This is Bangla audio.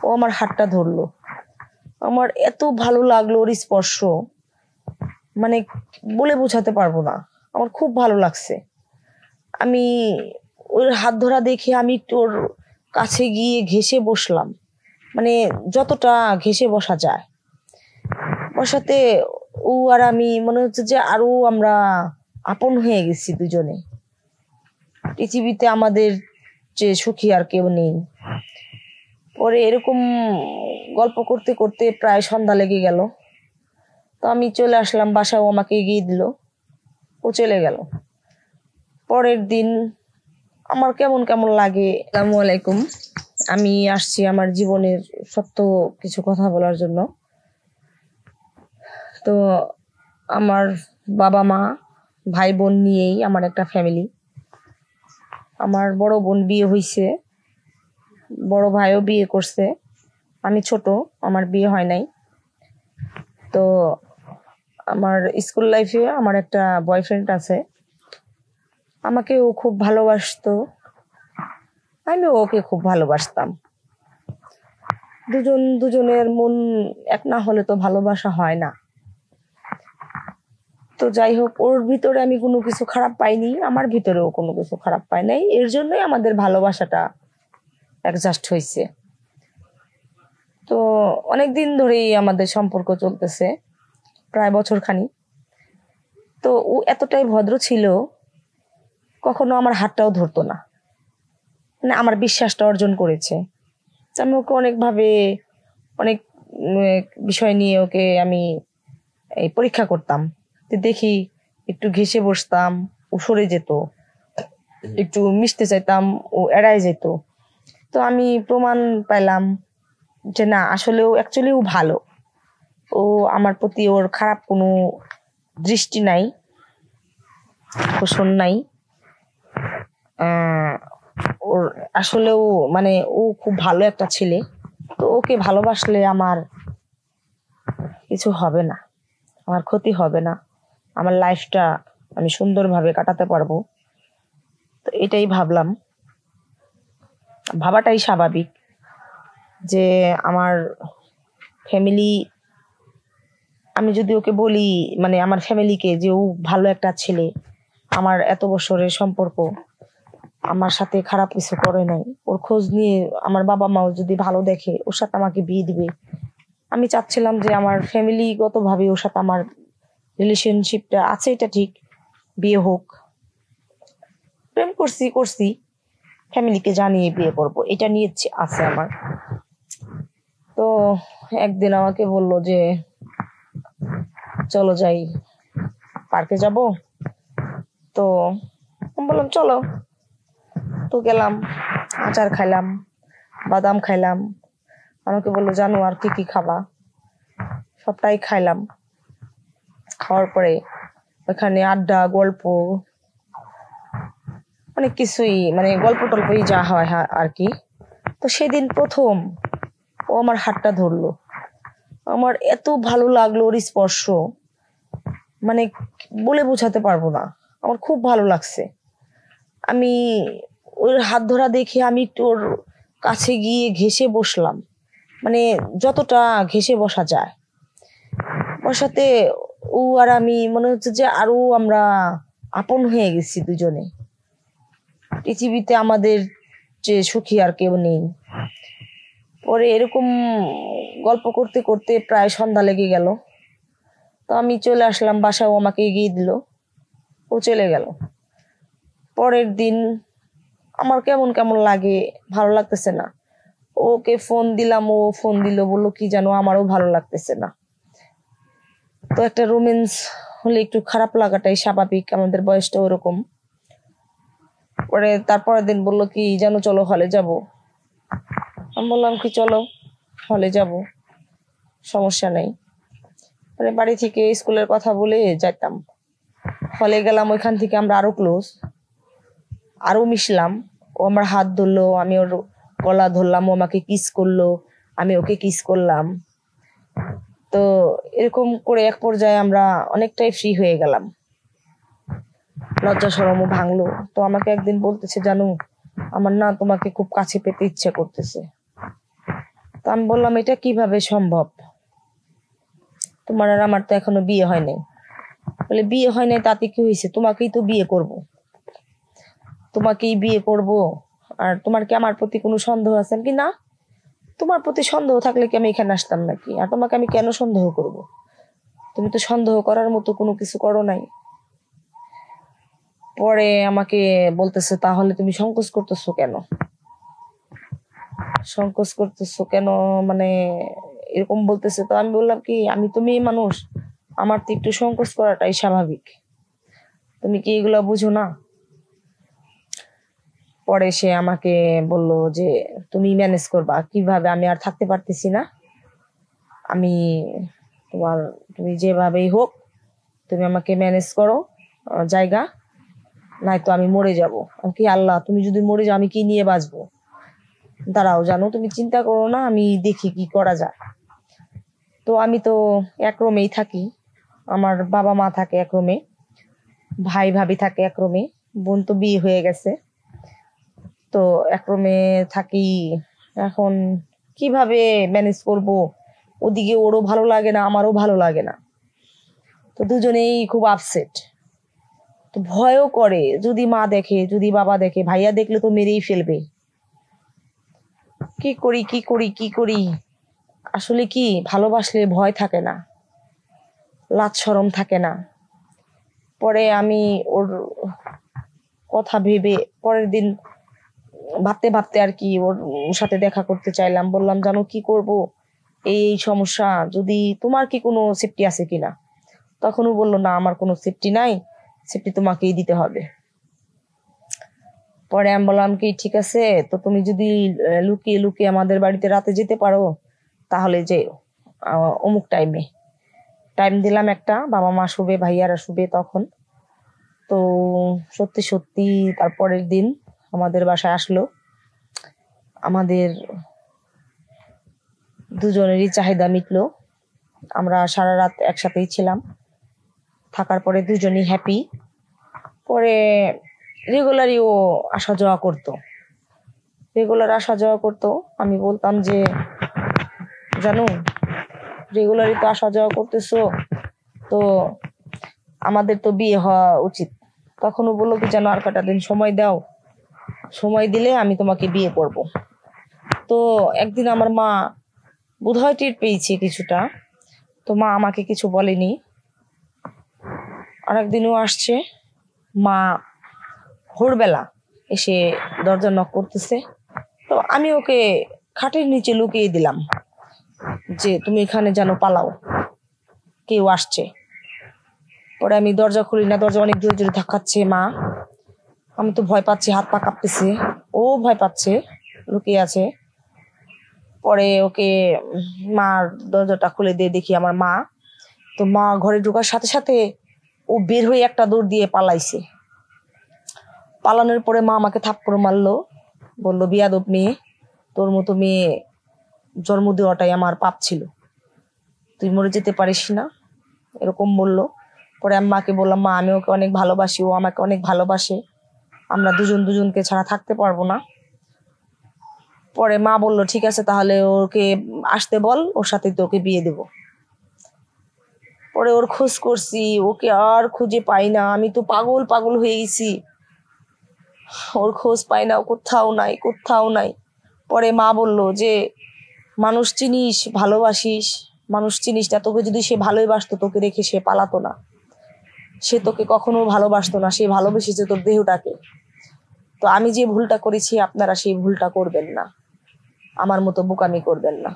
ও আমার হাতটা ধরলো। আমার এত ভালো লাগলো ওর স্পর্শ, মানে বলে বোঝাতে পারবো না। আমার খুব ভালো লাগছে। আমি ওর হাত ধরা দেখে আমি একটু ওর কাছে গিয়ে ঘেঁষে বসলাম, মানে যতটা ঘেঁষে বসা যায় বসাতে। ও আর আমি মনে হচ্ছে যে আরো আমরা আপন হয়ে গেছি দুজনে। পৃথিবীতে আমাদের যে সুখী আর কেউ নেই। পরে এরকম গল্প করতে করতে প্রায় সন্ধ্যা লেগে গেল। তো আমি চলে আসলাম বাসায়, ও আমাকে এগিয়ে দিল, ও চলে গেল। পরের দিন আমার কেমন কেমন লাগে। আসসালামু আলাইকুম, আমি আসছি আমার জীবনের সত্য কিছু কথা বলার জন্য। তো আমার বাবা মা ভাই বোন নিয়েই আমার একটা ফ্যামিলি। আমার বড় বোন বিয়ে হয়েছে, বড় ভাইও বিয়ে করছে, আমি ছোট, আমার বিয়ে হয় নাই। তো আমার স্কুল লাইফে আমার একটা বয়ফ্রেন্ড আছে, আমাকে ও খুব ভালোবাসতো, আমি ওকে খুব ভালোবাসতাম। দুজন দুজনের মন এক না হলে তো ভালোবাসা হয় না। তো যাই হোক, ওর ভিতরে আমি কোনো কিছু খারাপ পাইনি, আমার ভিতরেও কোনো কিছু খারাপ পাই নাই, এর জন্যই আমাদের ভালোবাসাটা অ্যাডজাস্ট হয়েছে। তো অনেকদিন ধরেই আমাদের সম্পর্ক চলতেছে, প্রায় বছর খানি। তো ও এতটাই ভদ্র ছিল, কখনো আমার হাতটাও ধরতো না, মানে আমার বিশ্বাসটা অর্জন করেছে। তো আমি ওকে অনেকভাবে অনেক বিষয় নিয়ে ওকে আমি এই পরীক্ষা করতাম। তো দেখি একটু ঘেঁষে বসতাম, ও সরে যেত, একটু মিশতে চাইতাম, ও এড়ায় যেত। তো আমি প্রমাণ পাইলাম যে না, আসলেও অ্যাকচুয়ালি ও ভালো, ও আমার প্রতি ওর খারাপ কোনো দৃষ্টি নাই, পোষণ নাই। ওর আসলেও মানে ও খুব ভালো একটা ছেলে। তো ওকে ভালোবাসলে আমার কিছু হবে না, আমার ক্ষতি হবে না, আমার লাইফটা আমি সুন্দরভাবে কাটাতে পারবো। তো এটাই ভাবলাম, ভাবাটাই স্বাভাবিক যে আমার ফ্যামিলি, আমি যদি ওকে বলি মানে আমার ফ্যামিলিকে যে ও ভালো একটা ছেলে, আমার এত বছরের সম্পর্ক, আমার সাথে খারাপ কিছু করে নাই, ওর খোঁজ নিয়ে আমার বাবা মাও যদি ভালো দেখে ওর সাথে আমাকে বিয়ে দিবে। আমি চাচ্ছিলাম যে আমার ফ্যামিলিগত ভাবে ওর সাথে আমার রিলেশনশিপটা আছে, এটা ঠিক, বিয়ে হোক। প্রেম করছি করছি, ফ্যামিলিকে জানিয়ে বিয়ে করব, এটা নিয়ে আছে আমার। তো একদিন আমাকে বললো যে চলো যাই, পার্কে যাব। তো আমি বললাম চলো। তো গেলাম, আচার খাইলাম, বাদাম খাইলাম। আমাকে বললো জানো আর কি কি খাবা, সবটাই খাইলাম। খাওয়ার পরে ওখানে আড্ডা গল্প অনেক কিছুই, মানে গল্প টল্পই যা হয় আর কি। তো সেদিন প্রথম ও আমার হাতটা ধরলো। আমার এত ভালো লাগলো ওর স্পর্শ, মানে বলে বোঝাতে পারবো না, আমার খুব ভালো লাগছে। আমি ওর হাত ধরা দেখে আমি একটু ওর কাছে গিয়ে ঘেঁষে বসলাম, মানে যতটা ঘেঁষে বসা যায় বসাতে। ও আর আমি মনে হচ্ছে যে আরো আমরা আপন হয়ে গেছি দুজনে। পৃথিবীতে আমাদের যে সুখী আর কেউ নেই। পরে এরকম গল্প করতে করতে প্রায় সন্ধ্যা লেগে গেল। তো আমি চলে আসলাম বাসায়, ও আমাকে এগিয়ে দিল, ও চলে গেল। পরের দিন আমার কেমন কেমন লাগে, ভালো লাগতেছে না। ওকে ফোন দিলাম, ও ফোন দিল, বললো কি জানো আমারও ভালো লাগতেছে না। তো একটা রোম্যান্স হলে একটু খারাপ লাগাটাই স্বাভাবিক, আমাদের বয়সটা ওরকম। পরে তারপরের দিন বললো কি জানো চলো হলে যাব। আমি বললাম কি চলো হলে যাব, সমস্যা নেই। মানে বাড়ি থেকে স্কুলের কথা বলে যাইতাম, হলে গেলাম, ওইখান থেকে আমরা আরো ক্লোজ, আরো মিশলাম। ও আমার হাত ধরলো, আমি ওর গলা ধরলাম, ও আমাকে কিস করলো, আমি ওকে কিস করলাম। তো এরকম করে এক পর্যায়ে আমরা অনেকটাই ফ্রি হয়ে গেলাম, লজ্জা শরমও ভাঙলো। তো আমাকে একদিন বলতেছে জানো আমার না তোমাকে খুব কাছে পেতে ইচ্ছে করতেছে। তো আমি বললাম এটা কিভাবে সম্ভব, তোমার আর আমার তো এখনো বিয়ে হয় নাই। বলে বিয়ে হয় নাই তাতে কি হয়েছে, তোমাকেই তো বিয়ে করব, তোমাকেই বিয়ে করব। আর তোমার কি আমার প্রতি কোনো সন্দেহ আছে কি? না, তোমার প্রতি সন্দেহ থাকলে কি আমি এখানে আসতাম নাকি? আর তোমাকে আমি কেন সন্দেহ করব? তুমি তো সন্দেহ করার মতো কোনো কিছু করো নাই। পরে আমাকে বলতেছে তাহলে তুমি সংকোচ করতেছো কেন? সংকোচ করতেছো কেন মানে এরকম বলতেছে। তো আমি বললাম কি, আমি তো মেয়ে মানুষ, আমার তো একটু সংকোচ করাটাই স্বাভাবিক, তুমি কি এগুলা বুঝো না? পরে সে আমাকে বলল যে তুমি ম্যানেজ করবা কিভাবে, আমি আর থাকতে পারতেছি না, আমি তোমার, তুমি যেভাবেই হোক তুমি আমাকে ম্যানেজ করো জায়গা, নয়তো আমি মরে যাব। আমি কি, আল্লাহ তুমি যদি মরে যাও আমি কি নিয়ে বাঁচবো? দাঁড়াও জানো, তুমি চিন্তা করো না, আমি দেখি কি করা যায়। তো আমি তো এক রুমেই থাকি, আমার বাবা মা থাকে এক রুমে, ভাই ভাবি থাকে এক রুমে, বোন তো বিয়ে হয়ে গেছে। তো এক রুমে থাকি। এখন কিভাবে ম্যানেজ করব? ওদিকে ওরও ভালো লাগে না, আমারও ভালো লাগে না, তো দুজনেই খুব আপসেট। তো ভয়ও করে, যদি মা দেখে, যদি বাবা দেখে, ভাইয়া দেখলে তো মেরেই ফেলবে। কি করি কি করি কি করি? আসলে কি, ভালোবাসলে ভয় থাকে না, লাজ শরম থাকে না। পরে আমি ওর কথা ভেবে পরের দিন ভাবতে ভাবতে আর কি ওর সাথে দেখা করতে চাইলাম। বললাম জানো কি করব, এই সমস্যা, যদি তোমার কি কোনো সেফটি আছে কিনা? তখনও বললো না, আমার কোনো সেফটি নাই, সেফটি তোমাকেই দিতে হবে। পরে আমি বললাম কি ঠিক আছে, তো তুমি যদি লুকিয়ে লুকিয়ে আমাদের বাড়িতে রাতে যেতে পারো তাহলে যে অমুক টাইমে, টাইম দিলাম একটা, বাবা মা শুবে, ভাইয়ারা শুবে তখন। তো সত্যি সত্যি তারপরের দিন আমাদের বাসায় আসলো। আমাদের দুজনেরই চাহিদা মিটলো, আমরা সারা রাত একসাথেই ছিলাম, থাকার পরে দুজনই হ্যাপি। পরে রেগুলারই ও আসা যাওয়া করতো, রেগুলার আসা যাওয়া করতো। আমি বলতাম যে জানো, রেগুলারই তো আসা যাওয়া করতেছো, তো আমাদের তো বিয়ে হওয়া উচিত। তখনও বললো কি যেন আর কটা দিন সময় দাও, সময় দিলে আমি তোমাকে বিয়ে করব। তো একদিন আমার মা বোধহয় টের পেয়েছে কিছুটা, তো মা আমাকে কিছু বলেনি। আর একদিনও আসছে, মা ভোরবেলা এসে দরজা নক করতেছে। তো আমি ওকে খাটের নিচে লুকিয়ে দিলাম যে তুমি এখানে যেন পালাও, কেউ আসছে। পরে আমি দরজা খুলি না, দরজা অনেক জোরে জোরে ধাক্কাচ্ছে মা। আমি তো ভয় পাচ্ছি, হাত পা কাঁপতেছে, ও ভয় পাচ্ছে, লুকিয়ে আছে। পরে ওকে মার দরজাটা খুলে দিয়ে দেখি আমার মা। তো মা ঘরে ঢোকার সাথে সাথে ও বের হয়ে একটা দৌড় দিয়ে পালাইছে। পালানোর পরে মা আমাকে থাপ্পড় মারলো, বললো বিয়াদব মেয়ে, তোর মতো মেয়ে জন্ম দেওয়াটাই আমার পাপ ছিল, তুই মরে যেতে পারিস না, এরকম বললো। পরে আমি মাকে বললাম মা আমি ওকে অনেক ভালোবাসি, ও আমাকে অনেক ভালোবাসে, আমরা দুজন দুজনকে ছাড়া থাকতে পারবো না। পরে মা বললো ঠিক আছে তাহলে ওকে আসতে বল, ওর সাথে তো ওকে বিয়ে দেবো। পরে ওর খোঁজ করছি, ওকে আর খুঁজে পাই না, আমি তো পাগল পাগল হয়ে গেছি, ওর খোঁজ পাই না, কোথাও নাই কোথাও নাই। পরে মা বললো যে মানুষ চিনিস, ভালোবাসিস, মানুষ চিনিস না, তোকে যদি সে ভালোই বাসতো তোকে রেখে সে পালাতো না, সে তোকে কখনো ভালোবাসতো না, সে ভালোবেসেছে তোর দেহটাকে। তো আমি যে ভুলটা করেছি আপনারা সেই ভুলটা করবেন না, আমার মতো বোকামি করবেন না।